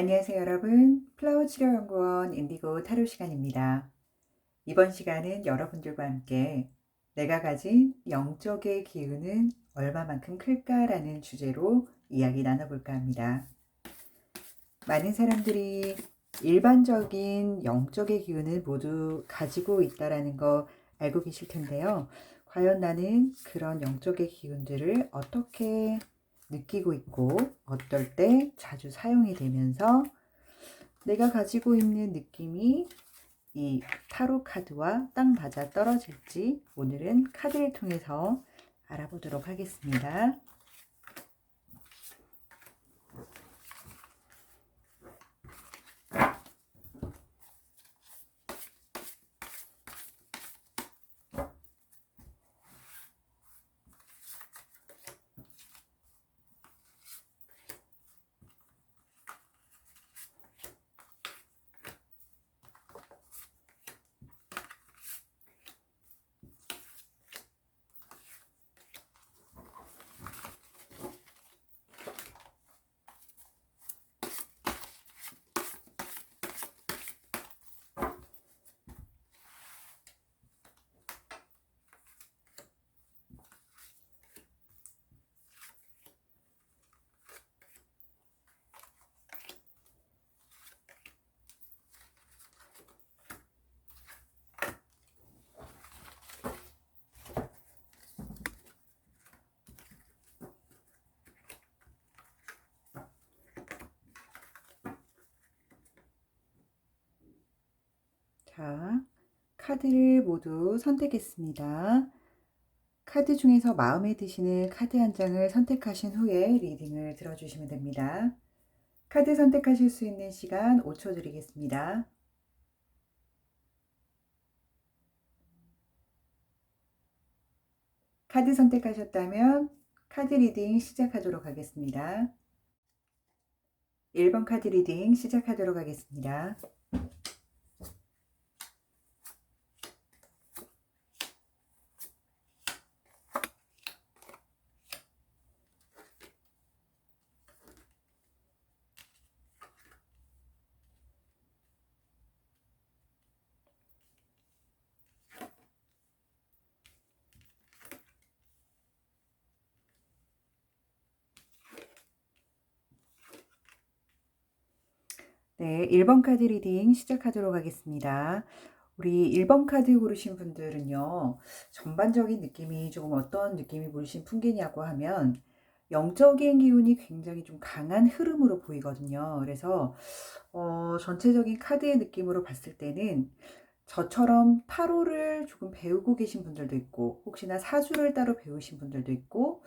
안녕하세요 여러분. 플라워 치료연구원 인디고 타로 시간입니다. 이번 시간은 여러분들과 함께 내가 가진 영적의 기운은 얼마만큼 클까라는 주제로 이야기 나눠볼까 합니다. 많은 사람들이 일반적인 영적의 기운을 모두 가지고 있다라는 거 알고 계실 텐데요. 과연 나는 그런 영적의 기운들을 어떻게 느끼고 있고 어떨 때 자주 사용이 되면서 내가 가지고 있는 느낌이 이 타로 카드와 딱 맞아 떨어질지 오늘은 카드를 통해서 알아보도록 하겠습니다. 자, 카드를 모두 선택했습니다. 카드 중에서 마음에 드시는 카드 한 장을 선택하신 후에 리딩을 들어주시면 됩니다. 카드 선택하실 수 있는 시간 5초 드리겠습니다. 카드 선택하셨다면 카드 리딩 시작하도록 하겠습니다. 1번 카드 리딩 시작하도록 하겠습니다. 네, 1번 카드 리딩 시작하도록 하겠습니다. 우리 1번 카드 고르신 분들은요, 전반적인 느낌이 조금 어떤 느낌이 물씬 풍기냐고 하면 영적인 기운이 굉장히 좀 강한 흐름으로 보이거든요. 그래서 전체적인 카드의 느낌으로 봤을 때는 저처럼 타로를 조금 배우고 계신 분들도 있고 혹시나 사주를 따로 배우신 분들도 있고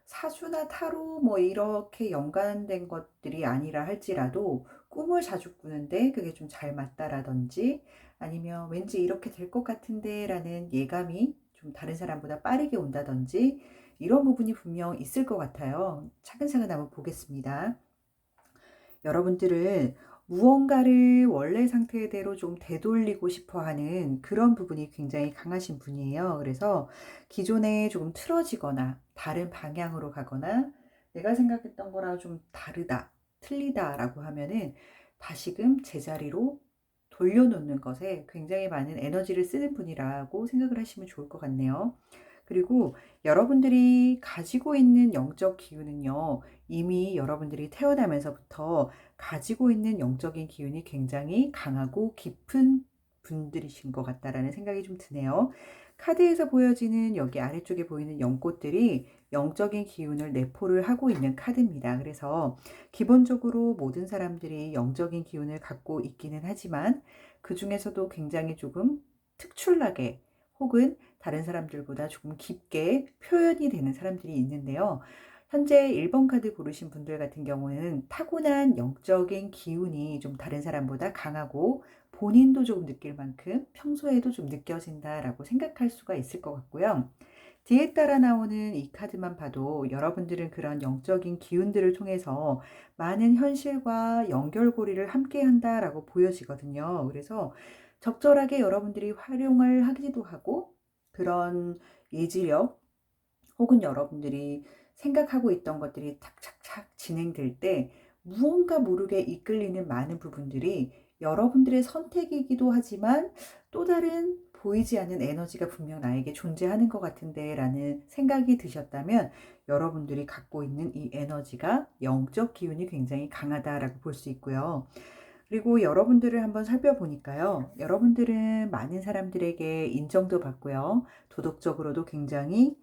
사주나 타로 뭐 이렇게 연관된 것들이 아니라 할지라도 꿈을 자주 꾸는데 그게 좀 잘 맞다라든지 아니면 왠지 이렇게 될 것 같은데 라는 예감이 좀 다른 사람보다 빠르게 온다든지 이런 부분이 분명 있을 것 같아요. 차근차근 한번 보겠습니다. 여러분들은 무언가를 원래 상태대로 좀 되돌리고 싶어 하는 그런 부분이 굉장히 강하신 분이에요. 그래서 기존에 조금 틀어지거나 다른 방향으로 가거나 내가 생각했던 거랑 좀 다르다, 틀리다라고 하면은 다시금 제자리로 돌려놓는 것에 굉장히 많은 에너지를 쓰는 분이라고 생각을 하시면 좋을 것 같네요. 그리고 여러분들이 가지고 있는 영적 기운은요, 이미 여러분들이 태어나면서부터 가지고 있는 영적인 기운이 굉장히 강하고 깊은 분들이신 것 같다라는 생각이 좀 드네요. 카드에서 보여지는 여기 아래쪽에 보이는 연꽃들이 영적인 기운을 내포를 하고 있는 카드입니다. 그래서 기본적으로 모든 사람들이 영적인 기운을 갖고 있기는 하지만 그 중에서도 굉장히 조금 특출나게 혹은 다른 사람들보다 조금 깊게 표현이 되는 사람들이 있는데요. 현재 1번 카드 고르신 분들 같은 경우는 타고난 영적인 기운이 좀 다른 사람보다 강하고 본인도 조금 느낄 만큼 평소에도 좀 느껴진다라고 생각할 수가 있을 것 같고요. 뒤에 따라 나오는 이 카드만 봐도 여러분들은 그런 영적인 기운들을 통해서 많은 현실과 연결고리를 함께 한다라고 보여지거든요. 그래서 적절하게 여러분들이 활용을 하기도 하고 그런 예지력 혹은 여러분들이 생각하고 있던 것들이 탁착착 진행될 때 무언가 모르게 이끌리는 많은 부분들이 여러분들의 선택이기도 하지만 또 다른 보이지 않는 에너지가 분명 나에게 존재하는 것 같은데 라는 생각이 드셨다면 여러분들이 갖고 있는 이 에너지가 영적 기운이 굉장히 강하다라고 볼 수 있고요. 그리고 여러분들을 한번 살펴보니까요. 여러분들은 많은 사람들에게 인정도 받고요. 도덕적으로도 굉장히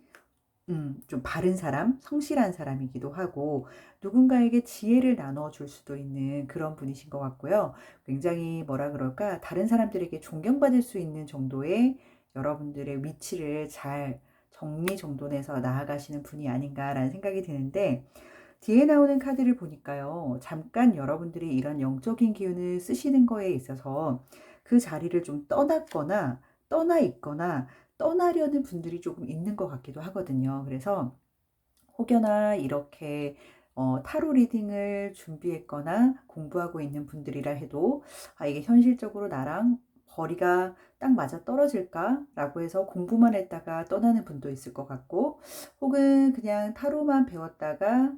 좀 바른 사람, 성실한 사람이기도 하고 누군가에게 지혜를 나눠 줄 수도 있는 그런 분이신 것 같고요. 굉장히 뭐라 그럴까? 다른 사람들에게 존경받을 수 있는 정도의 여러분들의 위치를 잘 정리정돈해서 나아가시는 분이 아닌가라는 생각이 드는데 뒤에 나오는 카드를 보니까요. 잠깐 여러분들이 이런 영적인 기운을 쓰시는 거에 있어서 그 자리를 좀 떠났거나 떠나 있거나 떠나려는 분들이 조금 있는 것 같기도 하거든요. 그래서 혹여나 이렇게 타로 리딩을 준비했거나 공부하고 있는 분들이라 해도 이게 현실적으로 나랑 거리가 딱 맞아 떨어질까라고 해서 공부만 했다가 떠나는 분도 있을 것 같고 혹은 그냥 타로만 배웠다가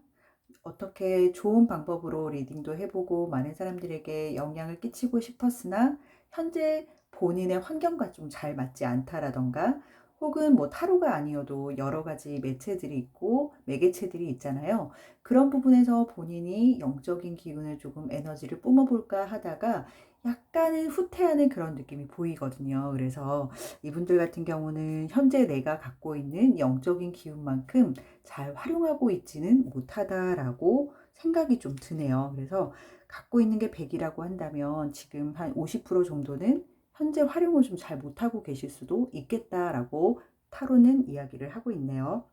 어떻게 좋은 방법으로 리딩도 해보고 많은 사람들에게 영향을 끼치고 싶었으나 현재 본인의 환경과 좀 잘 맞지 않다라던가 혹은 뭐 타로가 아니어도 여러 가지 매체들이 있고 매개체들이 있잖아요. 그런 부분에서 본인이 영적인 기운을 조금 에너지를 뿜어볼까 하다가 약간은 후퇴하는 그런 느낌이 보이거든요. 그래서 이분들 같은 경우는 현재 내가 갖고 있는 영적인 기운만큼 잘 활용하고 있지는 못하다라고 생각이 좀 드네요. 그래서 갖고 있는 게 100이라고 한다면 지금 한 50% 정도는 현재 활용을 좀 잘 못하고 계실 수도 있겠다라고 타로는 이야기를 하고 있네요.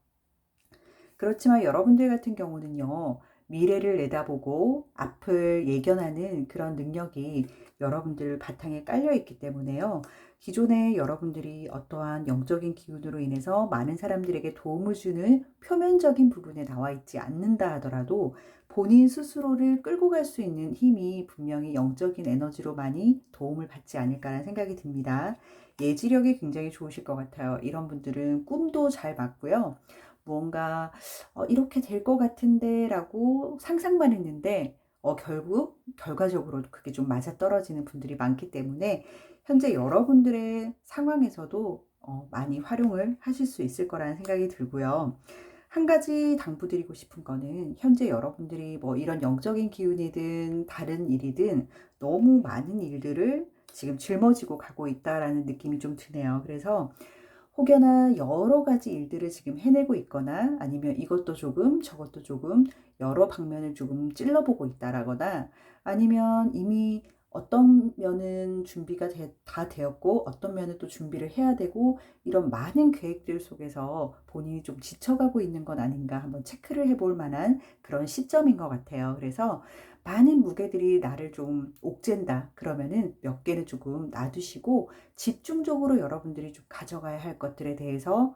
그렇지만 여러분들 같은 경우는요, 미래를 내다보고 앞을 예견하는 그런 능력이 여러분들 바탕에 깔려 있기 때문에요. 기존에 여러분들이 어떠한 영적인 기운으로 인해서 많은 사람들에게 도움을 주는 표면적인 부분에 나와 있지 않는다 하더라도 본인 스스로를 끌고 갈 수 있는 힘이 분명히 영적인 에너지로 많이 도움을 받지 않을까라는 생각이 듭니다. 예지력이 굉장히 좋으실 것 같아요. 이런 분들은 꿈도 잘 맞고요. 무언가 이렇게 될 것 같은데 라고 상상만 했는데 결국 결과적으로 그게 좀 맞아떨어지는 분들이 많기 때문에 현재 여러분들의 상황에서도 많이 활용을 하실 수 있을 거라는 생각이 들고요. 한 가지 당부드리고 싶은 거는 현재 여러분들이 뭐 이런 영적인 기운이든 다른 일이든 너무 많은 일들을 지금 짊어지고 가고 있다라는 느낌이 좀 드네요. 그래서 혹여나 여러 가지 일들을 지금 해내고 있거나 아니면 이것도 조금 저것도 조금 여러 방면을 조금 찔러보고 있다라거나 아니면 이미 어떤 면은 준비가 다 되었고 어떤 면은 또 준비를 해야 되고 이런 많은 계획들 속에서 본인이 좀 지쳐가고 있는 건 아닌가 한번 체크를 해볼 만한 그런 시점인 것 같아요. 그래서 많은 무게들이 나를 좀 옥죄다 그러면은 몇 개는 조금 놔두시고 집중적으로 여러분들이 좀 가져가야 할 것들에 대해서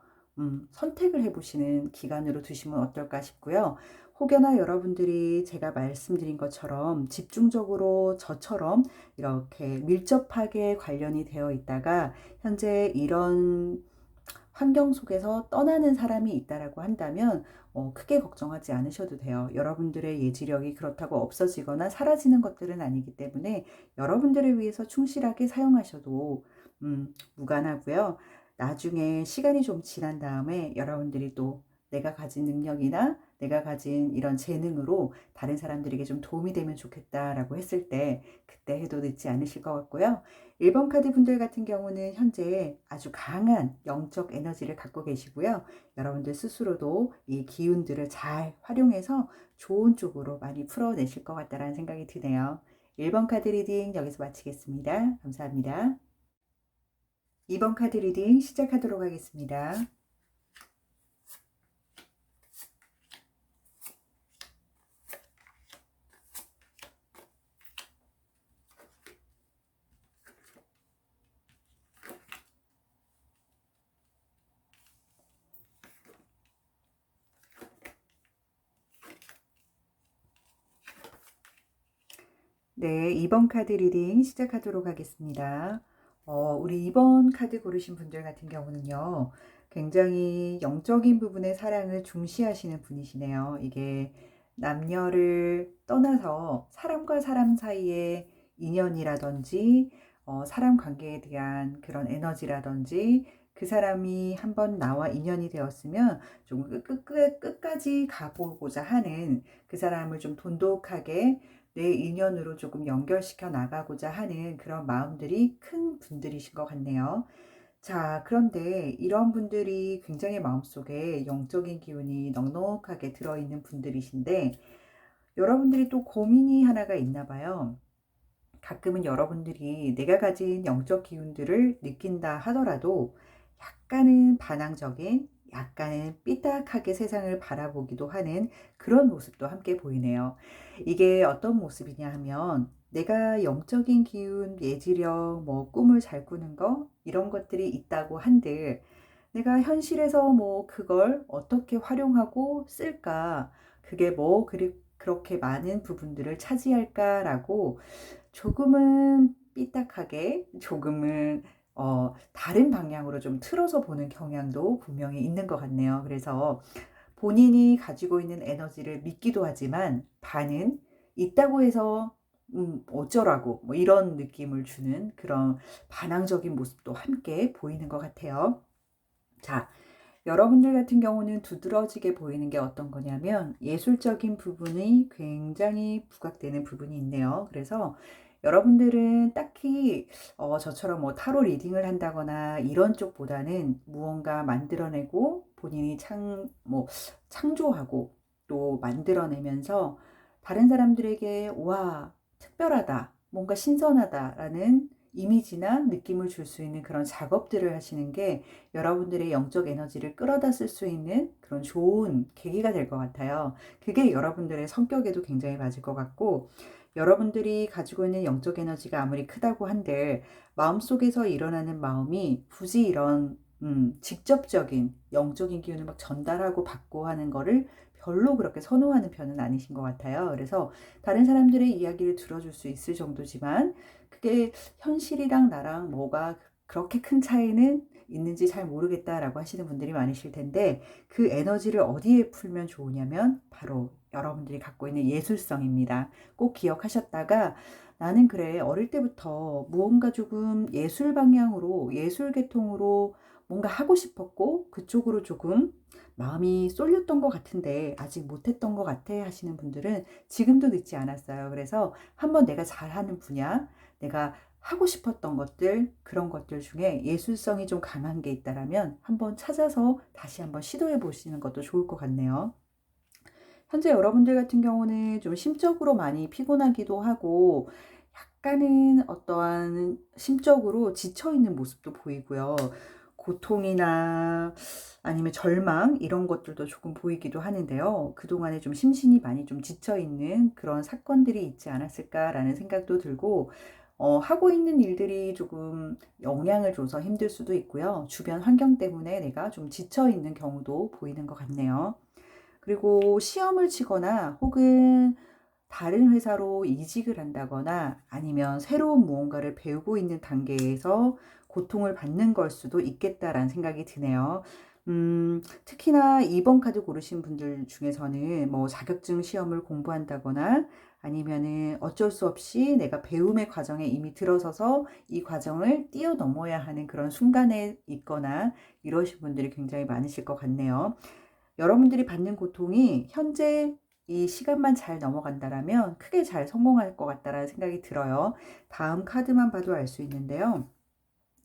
선택을 해보시는 기간으로 두시면 어떨까 싶고요. 혹여나 여러분들이 제가 말씀드린 것처럼 집중적으로 저처럼 이렇게 밀접하게 관련이 되어 있다가 현재 이런 환경 속에서 떠나는 사람이 있다라고 한다면 크게 걱정하지 않으셔도 돼요. 여러분들의 예지력이 그렇다고 없어지거나 사라지는 것들은 아니기 때문에 여러분들을 위해서 충실하게 사용하셔도 무관하고요. 나중에 시간이 좀 지난 다음에 여러분들이 또 내가 가진 능력이나 내가 가진 이런 재능으로 다른 사람들에게 좀 도움이 되면 좋겠다라고 했을 때 그때 해도 늦지 않으실 것 같고요. 1번 카드 분들 같은 경우는 현재 아주 강한 영적 에너지를 갖고 계시고요. 여러분들 스스로도 이 기운들을 잘 활용해서 좋은 쪽으로 많이 풀어내실 것 같다라는 생각이 드네요. 1번 카드 리딩 여기서 마치겠습니다. 감사합니다. 2번 카드 리딩 시작하도록 하겠습니다. 네, 2번 카드 리딩 시작하도록 하겠습니다. 우리 2번 카드 고르신 분들 같은 경우는요, 굉장히 영적인 부분의 사랑을 중시하시는 분이시네요. 이게 남녀를 떠나서 사람과 사람 사이의 인연이라든지 사람 관계에 대한 그런 에너지라든지 그 사람이 한번 나와 인연이 되었으면 좀 끝까지 가보고자 하는 그 사람을 좀 돈독하게 내 인연으로 조금 연결시켜 나가고자 하는 그런 마음들이 큰 분들이신 것 같네요. 자, 그런데 이런 분들이 굉장히 마음속에 영적인 기운이 넉넉하게 들어있는 분들이신데 여러분들이 또 고민이 하나가 있나 봐요. 가끔은 여러분들이 내가 가진 영적 기운들을 느낀다 하더라도 약간은 반항적인, 약간은 삐딱하게 세상을 바라보기도 하는 그런 모습도 함께 보이네요. 이게 어떤 모습이냐 하면 내가 영적인 기운, 예지력, 뭐 꿈을 잘 꾸는 거 이런 것들이 있다고 한들 내가 현실에서 뭐 그걸 어떻게 활용하고 쓸까? 그게 뭐 그렇게 많은 부분들을 차지할까라고 조금은 삐딱하게 조금은 다른 방향으로 좀 틀어서 보는 경향도 분명히 있는 것 같네요. 그래서 본인이 가지고 있는 에너지를 믿기도 하지만 반은 있다고 해서 어쩌라고 뭐 이런 느낌을 주는 그런 반항적인 모습도 함께 보이는 것 같아요. 자, 여러분들 같은 경우는 두드러지게 보이는 게 어떤 거냐면 예술적인 부분이 굉장히 부각되는 부분이 있네요. 그래서 여러분들은 딱히 저처럼 뭐 타로 리딩을 한다거나 이런 쪽보다는 무언가 만들어내고 본인이 창조하고 또 만들어내면서 다른 사람들에게 와, 특별하다, 뭔가 신선하다라는 이미지나 느낌을 줄 수 있는 그런 작업들을 하시는 게 여러분들의 영적 에너지를 끌어다 쓸 수 있는 그런 좋은 계기가 될 것 같아요. 그게 여러분들의 성격에도 굉장히 맞을 것 같고, 여러분들이 가지고 있는 영적 에너지가 아무리 크다고 한들 마음속에서 일어나는 마음이 굳이 이런 직접적인 영적인 기운을 막 전달하고 받고 하는 거를 별로 그렇게 선호하는 편은 아니신 것 같아요. 그래서 다른 사람들의 이야기를 들어줄 수 있을 정도지만 그게 현실이랑 나랑 뭐가 그렇게 큰 차이는 있는지 잘 모르겠다라고 하시는 분들이 많으실 텐데 그 에너지를 어디에 풀면 좋으냐면 바로 여러분들이 갖고 있는 예술성입니다. 꼭 기억하셨다가 나는 그래 어릴 때부터 무언가 조금 예술 방향으로 예술 계통으로 뭔가 하고 싶었고 그쪽으로 조금 마음이 쏠렸던 것 같은데 아직 못했던 것 같아 하시는 분들은 지금도 늦지 않았어요. 그래서 한번 내가 잘하는 분야, 내가 하고 싶었던 것들, 그런 것들 중에 예술성이 좀 강한 게 있다라면 한번 찾아서 다시 한번 시도해 보시는 것도 좋을 것 같네요. 현재 여러분들 같은 경우는 좀 심적으로 많이 피곤하기도 하고 약간은 어떠한 심적으로 지쳐 있는 모습도 보이고요. 고통이나 아니면 절망 이런 것들도 조금 보이기도 하는데요. 그동안에 좀 심신이 많이 좀 지쳐 있는 그런 사건들이 있지 않았을까라는 생각도 들고 하고 있는 일들이 조금 영향을 줘서 힘들 수도 있고요. 주변 환경 때문에 내가 좀 지쳐 있는 경우도 보이는 것 같네요. 그리고 시험을 치거나 혹은 다른 회사로 이직을 한다거나 아니면 새로운 무언가를 배우고 있는 단계에서 고통을 받는 걸 수도 있겠다라는 생각이 드네요. 특히나 2번 카드 고르신 분들 중에서는 뭐 자격증 시험을 공부한다거나 아니면은 어쩔 수 없이 내가 배움의 과정에 이미 들어서서 이 과정을 뛰어넘어야 하는 그런 순간에 있거나 이러신 분들이 굉장히 많으실 것 같네요. 여러분들이 받는 고통이 현재 이 시간만 잘 넘어간다라면 크게 잘 성공할 것 같다라는 생각이 들어요. 다음 카드만 봐도 알 수 있는데요.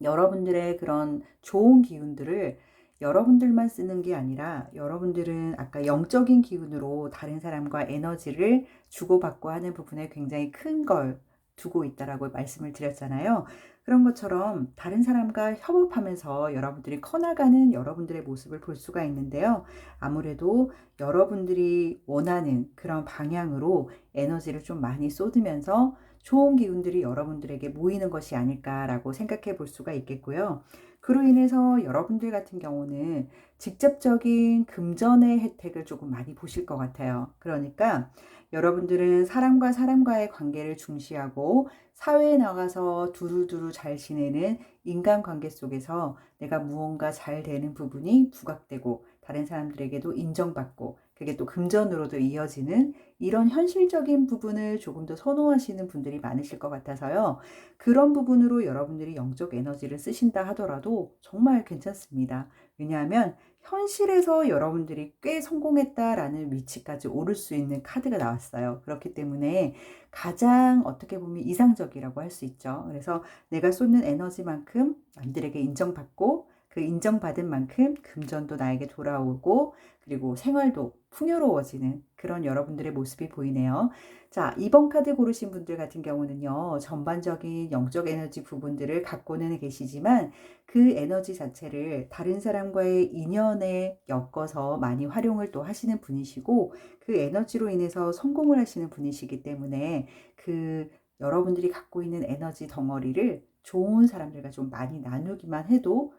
여러분들의 그런 좋은 기운들을 여러분들만 쓰는 게 아니라 여러분들은 아까 영적인 기운으로 다른 사람과 에너지를 주고받고 하는 부분에 굉장히 큰 걸 두고 있다라고 말씀을 드렸잖아요. 그런 것처럼 다른 사람과 협업하면서 여러분들이 커나가는 여러분들의 모습을 볼 수가 있는데요. 아무래도 여러분들이 원하는 그런 방향으로 에너지를 좀 많이 쏟으면서 좋은 기운들이 여러분들에게 모이는 것이 아닐까라고 생각해 볼 수가 있겠고요. 그로 인해서 여러분들 같은 경우는 직접적인 금전의 혜택을 조금 많이 보실 것 같아요. 그러니까 여러분들은 사람과 사람과의 관계를 중시하고 사회에 나가서 두루두루 잘 지내는 인간관계 속에서 내가 무언가 잘 되는 부분이 부각되고 다른 사람들에게도 인정받고 그게 또 금전으로도 이어지는 이런 현실적인 부분을 조금 더 선호하시는 분들이 많으실 것 같아서요. 그런 부분으로 여러분들이 영적 에너지를 쓰신다 하더라도 정말 괜찮습니다. 왜냐하면 현실에서 여러분들이 꽤 성공했다라는 위치까지 오를 수 있는 카드가 나왔어요. 그렇기 때문에 가장 어떻게 보면 이상적이라고 할 수 있죠. 그래서 내가 쏟는 에너지만큼 남들에게 인정받고 그 인정받은 만큼 금전도 나에게 돌아오고 그리고 생활도 풍요로워지는 그런 여러분들의 모습이 보이네요. 자, 2번 카드 고르신 분들 같은 경우는요. 전반적인 영적 에너지 부분들을 갖고는 계시지만 그 에너지 자체를 다른 사람과의 인연에 엮어서 많이 활용을 또 하시는 분이시고 그 에너지로 인해서 성공을 하시는 분이시기 때문에 그 여러분들이 갖고 있는 에너지 덩어리를 좋은 사람들과 좀 많이 나누기만 해도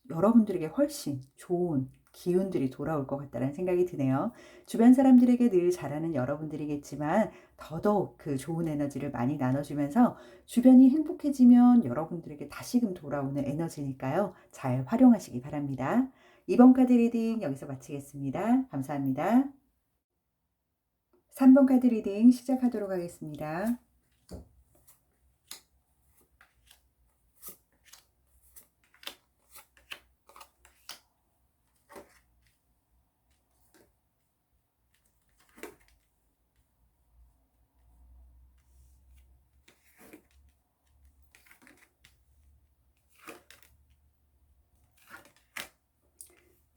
여러분들에게 훨씬 좋은 기운들이 돌아올 것 같다는 생각이 드네요. 주변 사람들에게 늘 잘하는 여러분들이겠지만 더더욱 그 좋은 에너지를 많이 나눠주면서 주변이 행복해지면 여러분들에게 다시금 돌아오는 에너지니까요. 잘 활용하시기 바랍니다. 2번 카드 리딩 여기서 마치겠습니다. 감사합니다. 3번 카드 리딩 시작하도록 하겠습니다.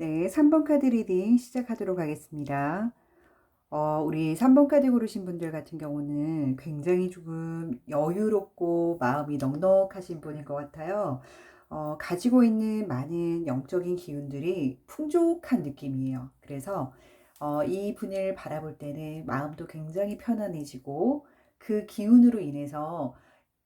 네, 3번 카드 리딩 시작하도록 하겠습니다. 우리 3번 카드 고르신 분들 같은 경우는 굉장히 조금 여유롭고 마음이 넉넉하신 분인 것 같아요. 가지고 있는 많은 영적인 기운들이 풍족한 느낌이에요. 그래서 이 분을 바라볼 때는 마음도 굉장히 편안해지고 그 기운으로 인해서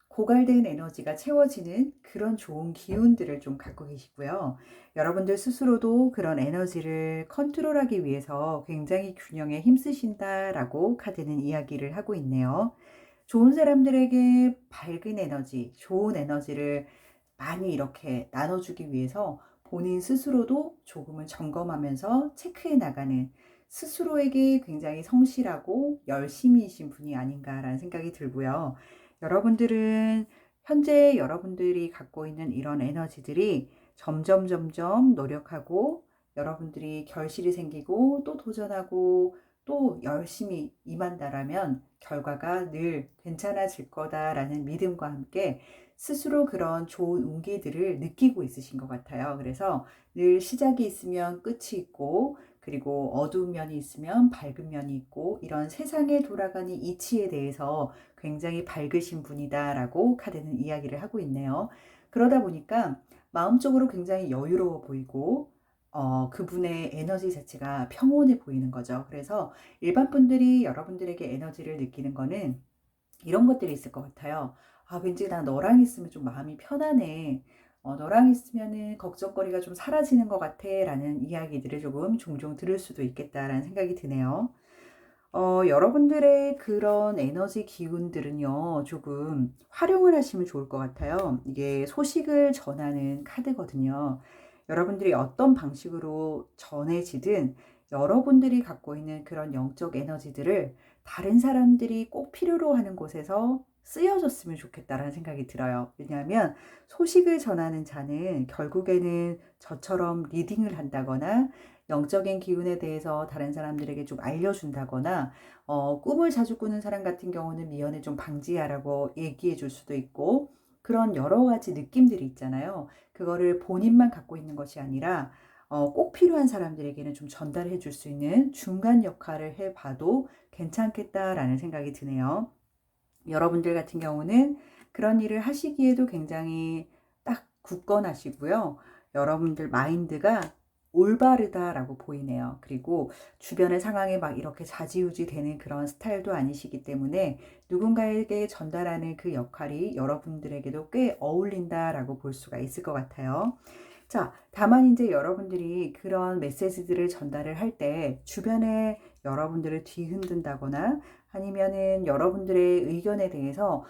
고갈된 에너지가 채워지는 그런 좋은 기운들을 좀 갖고 계시고요. 여러분들 스스로도 그런 에너지를 컨트롤하기 위해서 굉장히 균형에 힘쓰신다라고 카드는 이야기를 하고 있네요. 좋은 사람들에게 밝은 에너지, 좋은 에너지를 많이 이렇게 나눠주기 위해서 본인 스스로도 조금은 점검하면서 체크해 나가는 스스로에게 굉장히 성실하고 열심히이신 분이 아닌가라는 생각이 들고요. 여러분들은 현재 여러분들이 갖고 있는 이런 에너지들이 점점 노력하고 여러분들이 결실이 생기고 또 도전하고 또 열심히 임한다라면 결과가 늘 괜찮아질 거다라는 믿음과 함께 스스로 그런 좋은 운기들을 느끼고 있으신 것 같아요. 그래서 늘 시작이 있으면 끝이 있고 그리고 어두운 면이 있으면 밝은 면이 있고 이런 세상에 돌아가는 이치에 대해서 굉장히 밝으신 분이다라고 카드는 이야기를 하고 있네요. 그러다 보니까 마음적으로 굉장히 여유로워 보이고 그분의 에너지 자체가 평온해 보이는 거죠. 그래서 일반 분들이 여러분들에게 에너지를 느끼는 거는 이런 것들이 있을 것 같아요. 아, 왠지 나 너랑 있으면 좀 마음이 편하네. 너랑 있으면은 걱정거리가 좀 사라지는 것 같아. 라는 이야기들을 조금 종종 들을 수도 있겠다라는 생각이 드네요. 여러분들의 그런 에너지 기운들은요, 조금 활용을 하시면 좋을 것 같아요. 이게 소식을 전하는 카드거든요. 여러분들이 어떤 방식으로 전해지든 여러분들이 갖고 있는 그런 영적 에너지들을 다른 사람들이 꼭 필요로 하는 곳에서 쓰여졌으면 좋겠다라는 생각이 들어요. 왜냐하면 소식을 전하는 자는 결국에는 저처럼 리딩을 한다거나 영적인 기운에 대해서 다른 사람들에게 좀 알려준다거나 꿈을 자주 꾸는 사람 같은 경우는 미연에 좀 방지하라고 얘기해 줄 수도 있고 그런 여러 가지 느낌들이 있잖아요. 그거를 본인만 갖고 있는 것이 아니라 꼭 필요한 사람들에게는 좀 전달해 줄 수 있는 중간 역할을 해봐도 괜찮겠다라는 생각이 드네요. 여러분들 같은 경우는 그런 일을 하시기에도 굉장히 딱 굳건하시고요. 여러분들 마인드가 올바르다라고 보이네요. 그리고 주변의 상황에 막 이렇게 좌지우지 되는 그런 스타일도 아니시기 때문에 누군가에게 전달하는 그 역할이 여러분들에게도 꽤 어울린다라고 볼 수가 있을 것 같아요. 자, 다만 이제 여러분들이 그런 메시지들을 전달을 할 때 주변에 여러분들을 뒤흔든다거나 아니면은 여러분들의 의견에 대해서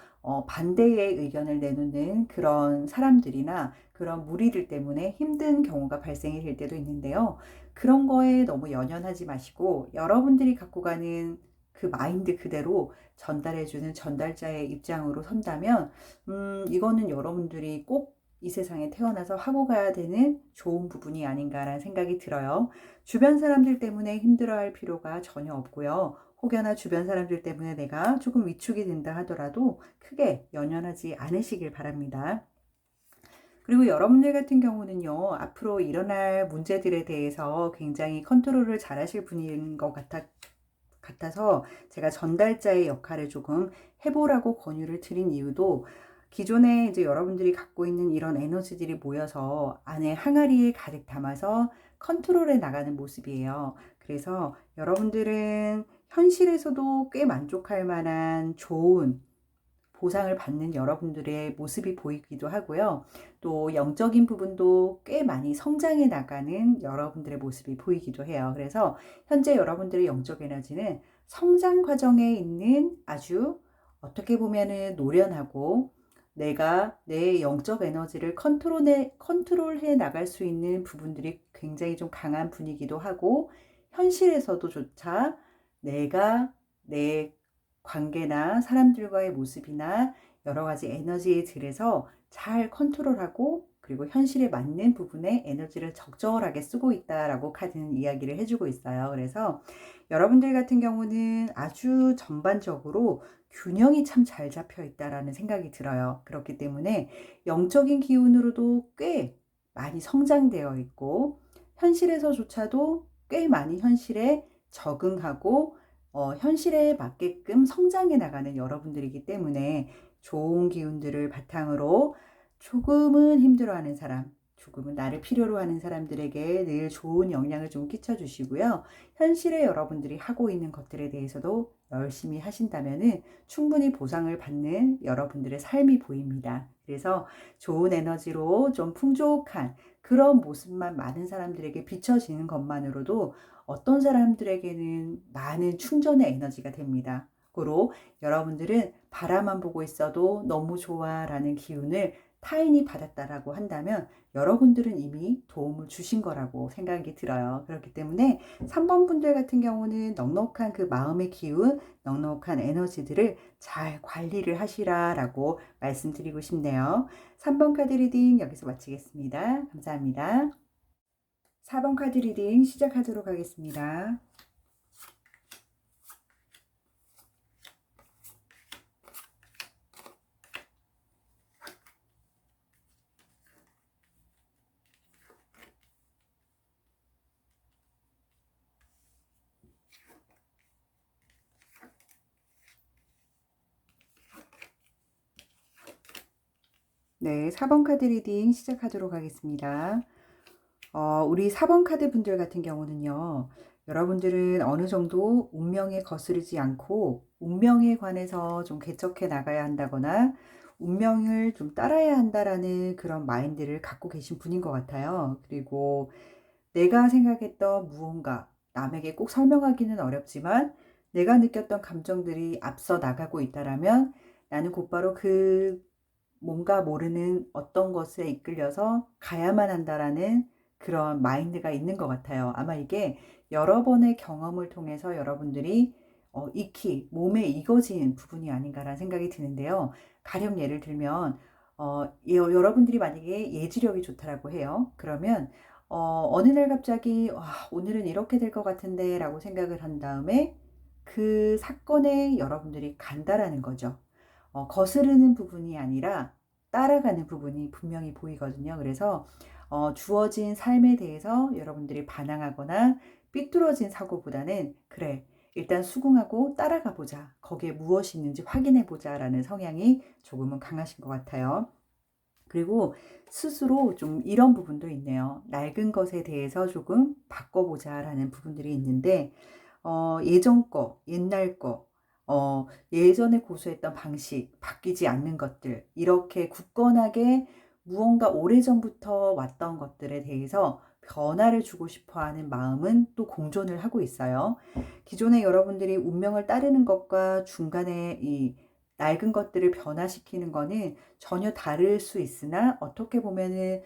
반대의 의견을 내놓는 그런 사람들이나 그런 무리들 때문에 힘든 경우가 발생이 될 때도 있는데요. 그런 거에 너무 연연하지 마시고 여러분들이 갖고 가는 그 마인드 그대로 전달해 주는 전달자의 입장으로 선다면 이거는 여러분들이 꼭 이 세상에 태어나서 하고 가야 되는 좋은 부분이 아닌가라는 생각이 들어요. 주변 사람들 때문에 힘들어할 필요가 전혀 없고요. 혹여나 주변 사람들 때문에 내가 조금 위축이 된다 하더라도 크게 연연하지 않으시길 바랍니다. 그리고 여러분들 같은 경우는요, 앞으로 일어날 문제들에 대해서 굉장히 컨트롤을 잘 하실 분인 것 같아서 제가 전달자의 역할을 조금 해보라고 권유를 드린 이유도 기존에 이제 여러분들이 갖고 있는 이런 에너지들이 모여서 안에 항아리에 가득 담아서 컨트롤해 나가는 모습이에요. 그래서 여러분들은 현실에서도 꽤 만족할 만한 좋은 보상을 받는 여러분들의 모습이 보이기도 하고요. 또 영적인 부분도 꽤 많이 성장해 나가는 여러분들의 모습이 보이기도 해요. 그래서 현재 여러분들의 영적 에너지는 성장 과정에 있는 아주 어떻게 보면은 노련하고 내가 내 영적 에너지를 컨트롤해 나갈 수 있는 부분들이 굉장히 좀 강한 분이기도 하고 현실에서도조차 내가 내 관계나 사람들과의 모습이나 여러 가지 에너지에 들여서 잘 컨트롤하고 그리고 현실에 맞는 부분에 에너지를 적절하게 쓰고 있다라고 카드는 이야기를 해주고 있어요. 그래서 여러분들 같은 경우는 아주 전반적으로 균형이 참 잘 잡혀 있다라는 생각이 들어요. 그렇기 때문에 영적인 기운으로도 꽤 많이 성장되어 있고 현실에서조차도 꽤 많이 현실에 적응하고 현실에 맞게끔 성장해 나가는 여러분들이기 때문에 좋은 기운들을 바탕으로 조금은 힘들어하는 사람, 조금은 나를 필요로 하는 사람들에게 늘 좋은 영향을 좀 끼쳐주시고요. 현실에 여러분들이 하고 있는 것들에 대해서도 열심히 하신다면은 충분히 보상을 받는 여러분들의 삶이 보입니다. 그래서 좋은 에너지로 좀 풍족한 그런 모습만 많은 사람들에게 비춰지는 것만으로도 어떤 사람들에게는 많은 충전의 에너지가 됩니다. 고로 여러분들은 바라만 보고 있어도 너무 좋아라는 기운을 타인이 받았다라고 한다면 여러분들은 이미 도움을 주신 거라고 생각이 들어요. 그렇기 때문에 3번 분들 같은 경우는 넉넉한 그 마음의 기운, 넉넉한 에너지들을 잘 관리를 하시라라고 말씀드리고 싶네요. 3번 카드 리딩 여기서 마치겠습니다. 감사합니다. 4번 카드 리딩 시작하도록 하겠습니다. 네, 4번 카드 리딩 시작하도록 하겠습니다. 우리 4번 카드 분들 같은 경우는요, 여러분들은 어느 정도 운명에 거스르지 않고 운명에 관해서 좀 개척해 나가야 한다거나 운명을 좀 따라야 한다라는 그런 마인드를 갖고 계신 분인 것 같아요. 그리고 내가 생각했던 무언가, 남에게 꼭 설명하기는 어렵지만 내가 느꼈던 감정들이 앞서 나가고 있다라면 나는 곧바로 그 뭔가 모르는 어떤 것에 이끌려서 가야만 한다라는 그런 마인드가 있는 것 같아요. 아마 이게 여러 번의 경험을 통해서 여러분들이 익히 몸에 익어진 부분이 아닌가라는 생각이 드는데요. 가령 예를 들면 여러분들이 만약에 예지력이 좋다라고 해요. 그러면 어느 날 갑자기 와, 오늘은 이렇게 될 것 같은데 라고 생각을 한 다음에 그 사건에 여러분들이 간다라는 거죠. 거스르는 부분이 아니라 따라가는 부분이 분명히 보이거든요. 그래서 주어진 삶에 대해서 여러분들이 반항하거나 삐뚤어진 사고보다는 그래 일단 수긍하고 따라가 보자. 거기에 무엇이 있는지 확인해 보자라는 성향이 조금은 강하신 것 같아요. 그리고 스스로 좀 이런 부분도 있네요. 낡은 것에 대해서 조금 바꿔보자라는 부분들이 있는데 예전 거, 옛날 거, 예전에 고수했던 방식, 바뀌지 않는 것들, 이렇게 굳건하게 무언가 오래전부터 왔던 것들에 대해서 변화를 주고 싶어 하는 마음은 또 공존을 하고 있어요. 기존에 여러분들이 운명을 따르는 것과 중간에 이 낡은 것들을 변화시키는 거는 전혀 다를 수 있으나 어떻게 보면은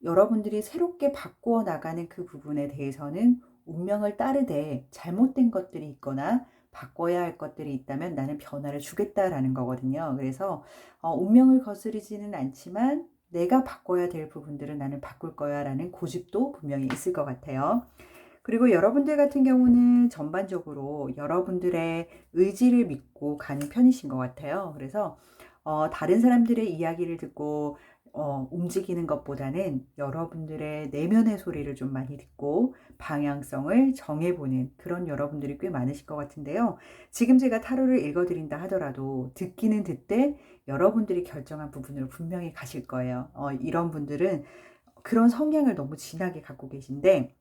여러분들이 새롭게 바꾸어 나가는 그 부분에 대해서는 운명을 따르되 잘못된 것들이 있거나 바꿔야 할 것들이 있다면 나는 변화를 주겠다라는 거거든요. 그래서 운명을 거스르지는 않지만 내가 바꿔야 될 부분들은 나는 바꿀 거야라는 고집도 분명히 있을 것 같아요. 그리고 여러분들 같은 경우는 전반적으로 여러분들의 의지를 믿고 가는 편이신 것 같아요. 그래서 다른 사람들의 이야기를 듣고 움직이는 것보다는 여러분들의 내면의 소리를 좀 많이 듣고 방향성을 정해보는 그런 여러분들이 꽤 많으실 것 같은데요. 지금 제가 타로를 읽어드린다 하더라도 듣기는 듣되 여러분들이 결정한 부분으로 분명히 가실 거예요. 이런 분들은 그런 성향을 너무 진하게 갖고 계신데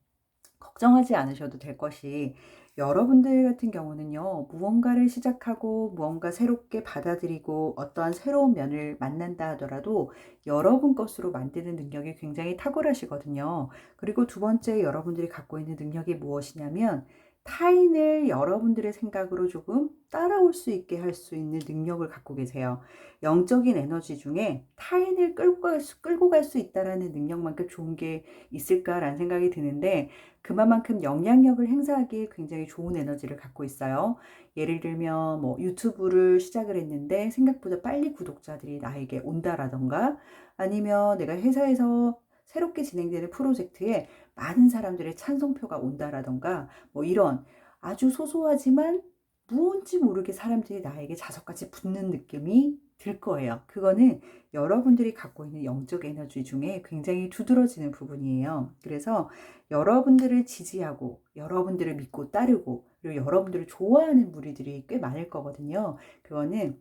걱정하지 않으셔도 될 것이 여러분들 같은 경우는요, 무언가를 시작하고 무언가 새롭게 받아들이고 어떠한 새로운 면을 만난다 하더라도 여러분 것으로 만드는 능력이 굉장히 탁월하시거든요. 그리고 두 번째 여러분들이 갖고 있는 능력이 무엇이냐면 타인을 여러분들의 생각으로 조금 따라올 수 있게 할 수 있는 능력을 갖고 계세요. 영적인 에너지 중에 타인을 끌고 갈 수 있다라는 능력만큼 좋은 게 있을까라는 생각이 드는데 그만큼 영향력을 행사하기에 굉장히 좋은 에너지를 갖고 있어요. 예를 들면 뭐 유튜브를 시작을 했는데 생각보다 빨리 구독자들이 나에게 온다라던가 아니면 내가 회사에서 새롭게 진행되는 프로젝트에 많은 사람들의 찬성표가 온다라던가 뭐 이런 아주 소소하지만 무언지 모르게 사람들이 나에게 자석같이 붙는 느낌이 들 거예요. 그거는 여러분들이 갖고 있는 영적 에너지 중에 굉장히 두드러지는 부분이에요. 그래서 여러분들을 지지하고 여러분들을 믿고 따르고 그리고 여러분들을 좋아하는 무리들이 꽤 많을 거거든요. 그거는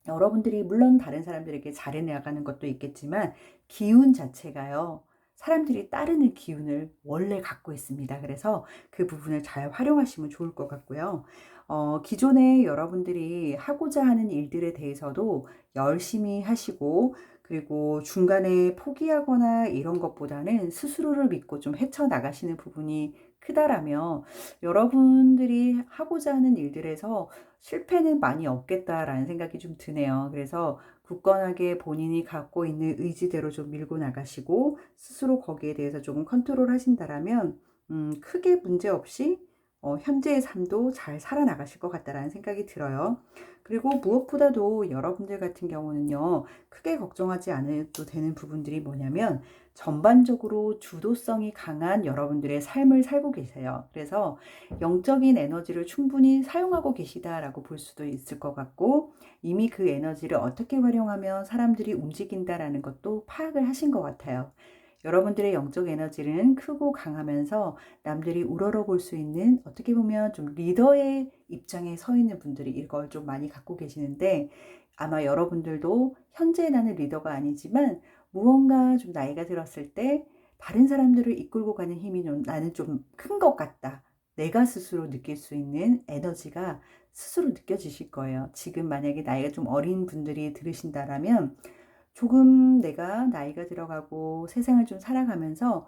여러분들이 물론 다른 사람들에게 잘해 나가는 것도 있겠지만 기운 자체가요. 사람들이 따르는 기운을 원래 갖고 있습니다. 그래서 그 부분을 잘 활용하시면 좋을 것 같고요. 기존에 여러분들이 하고자 하는 일들에 대해서도 열심히 하시고 그리고 중간에 포기하거나 이런 것보다는 스스로를 믿고 좀 헤쳐나가시는 부분이 크다라면 여러분들이 하고자 하는 일들에서 실패는 많이 없겠다라는 생각이 좀 드네요. 그래서 굳건하게 본인이 갖고 있는 의지대로 좀 밀고 나가시고 스스로 거기에 대해서 조금 컨트롤 하신다라면 크게 문제 없이 현재의 삶도 잘 살아나가실 것 같다라는 생각이 들어요. 그리고 무엇보다도 여러분들 같은 경우는요, 크게 걱정하지 않아도 되는 부분들이 뭐냐면 전반적으로 주도성이 강한 여러분들의 삶을 살고 계세요. 그래서 영적인 에너지를 충분히 사용하고 계시다라고 볼 수도 있을 것 같고 이미 그 에너지를 어떻게 활용하면 사람들이 움직인다라는 것도 파악을 하신 것 같아요. 여러분들의 영적 에너지는 크고 강하면서 남들이 우러러볼 수 있는 어떻게 보면 좀 리더의 입장에 서 있는 분들이 이걸 좀 많이 갖고 계시는데 아마 여러분들도 현재 나는 리더가 아니지만 무언가 좀 나이가 들었을 때 다른 사람들을 이끌고 가는 힘이 나는 좀 큰 것 같다. 내가 스스로 느낄 수 있는 에너지가 스스로 느껴지실 거예요. 지금 만약에 나이가 좀 어린 분들이 들으신다라면 조금 내가 나이가 들어가고 세상을 좀 살아가면서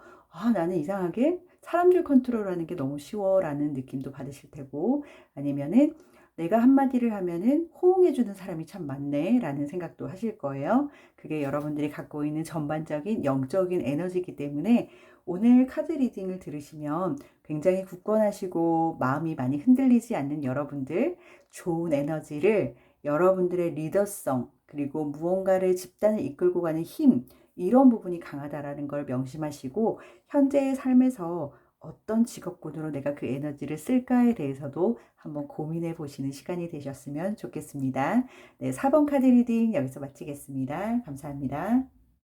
나는 이상하게 사람들 컨트롤하는 게 너무 쉬워라는 느낌도 받으실 테고 아니면은 내가 한마디를 하면은 호응해주는 사람이 참 많네라는 생각도 하실 거예요. 그게 여러분들이 갖고 있는 전반적인 영적인 에너지이기 때문에 오늘 카드 리딩을 들으시면 굉장히 굳건하시고 마음이 많이 흔들리지 않는 여러분들 좋은 에너지를 여러분들의 리더성 그리고 무언가를 집단을 이끌고 가는 힘 이런 부분이 강하다라는 걸 명심하시고 현재의 삶에서 어떤 직업군으로 내가 그 에너지를 쓸까에 대해서도 한번 고민해 보시는 시간이 되셨으면 좋겠습니다. 네, 4번 카드 리딩 여기서 마치겠습니다. 감사합니다.